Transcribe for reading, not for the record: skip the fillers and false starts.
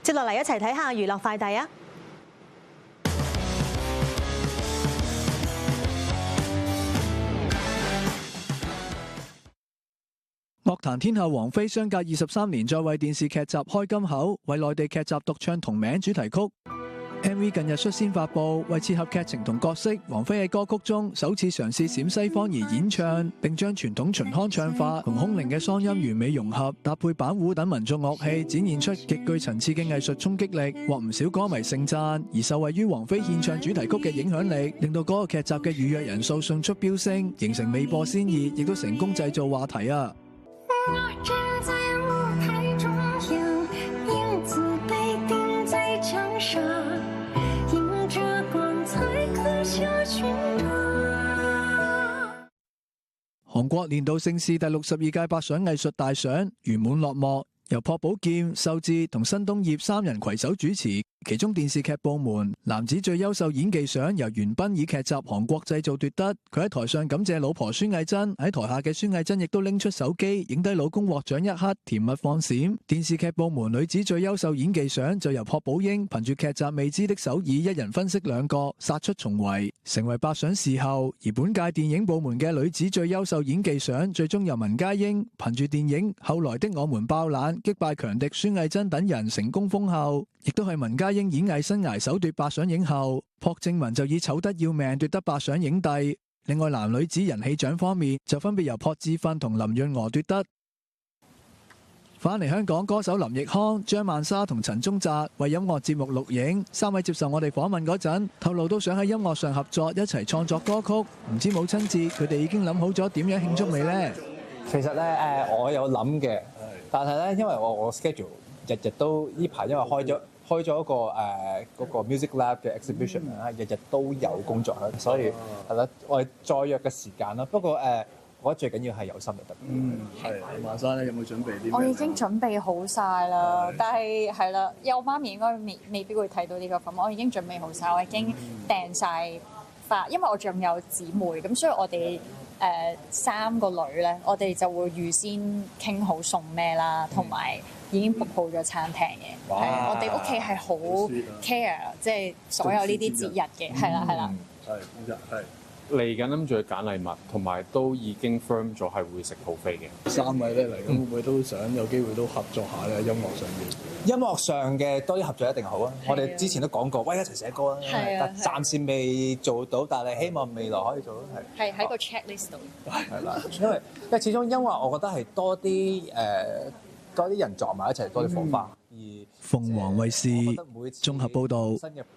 接落嚟一齊睇下娛樂快遞啊！樂壇天后王菲相隔23年再為電視劇集開金口，為內地劇集獨唱同名主題曲。MV 近日率先發布，為切合劇情同角色，王菲喺歌曲中首次嘗試陝西方言演唱，並將傳統秦腔唱法同空靈嘅嗓音完美融合，搭配板胡等民族樂器，展現出極具層次嘅藝術衝擊力，獲唔少歌迷盛讚。而受惠於王菲獻唱主題曲嘅影響力，令到嗰個劇集嘅預約人數迅速飆升，形成未播先熱，亦都成功製造話題啊！我站在舞台中央，影子被釘在牆上，迎着光彩刻下勳章。韓國年度盛事第62屆百想藝術大賞圓滿落幕，由朴寶劍、秀智同申東燁三人攜手主持。其中電視劇部門男子最優秀演技獎由袁彬以劇集《韓國製造》奪得，佢喺台上感謝老婆孫藝珍，喺台下嘅孫藝珍亦都拎出手機影低老公獲獎一刻，甜蜜放閃。電視劇部門女子最優秀演技獎就由朴寶英憑住劇集《未知的首爾》一人分飾兩角，殺出重圍，成為百想視后。而本屆電影部門嘅女子最優秀演技獎最終由文嘉英憑住電影《後來的我們爆冷》擊敗強敵孫藝珍等人成功封后，亦都係文嘉英演藝生涯首奪百想影后。朴正文就以醜得要命奪得百想影帝。另外男女子人氣獎方面就分別由朴智訓同林潤娥奪得。返嚟香港，歌手林奕匡、張曼莎同陳宗澤為音樂節目錄影，三位接受我哋訪問嗰陣透露都想喺音樂上合作，一齊創作歌曲。唔知母親節佢哋已經諗好咗點樣慶祝未呢？其實咧我有諗嘅，但係咧因為我 schedule 日日都呢排因為開咗一個嗰個 Music Lab 嘅 exhibition 啊，日日都有工作啦，所以係啦，我哋再約嘅時間啦。不過我覺得最緊要係有心就得。係。曼莎咧有冇準備啲？我已經準備好晒啦，但係係啦，因為我媽咪應該未必會睇到呢個咁，我已經準備好晒，我已經訂晒花，因為我仲有姊妹，咁所以我哋3個女咧，我哋就會預先傾好送咩啦，同埋已經 book 好咗餐廳嘅。係我哋屋企係好 care，即係所有呢啲節日嘅，係啦係啦。係。嚟緊諗住去揀禮物，同埋都已經 firm 咗係會食 buffet 嘅。三位咧嚟緊會唔會都想有機會都合作下咧？音樂上面，音樂上嘅多啲合作一定好啊！我哋之前都講過，喂一齊寫歌啦。但暫時未做到，但係希望未來可以做到。係喺個 checklist 度。係啦，因為始終音樂，我覺得係多啲人撞埋一齊，多啲火花。而鳳凰衛視綜合報導。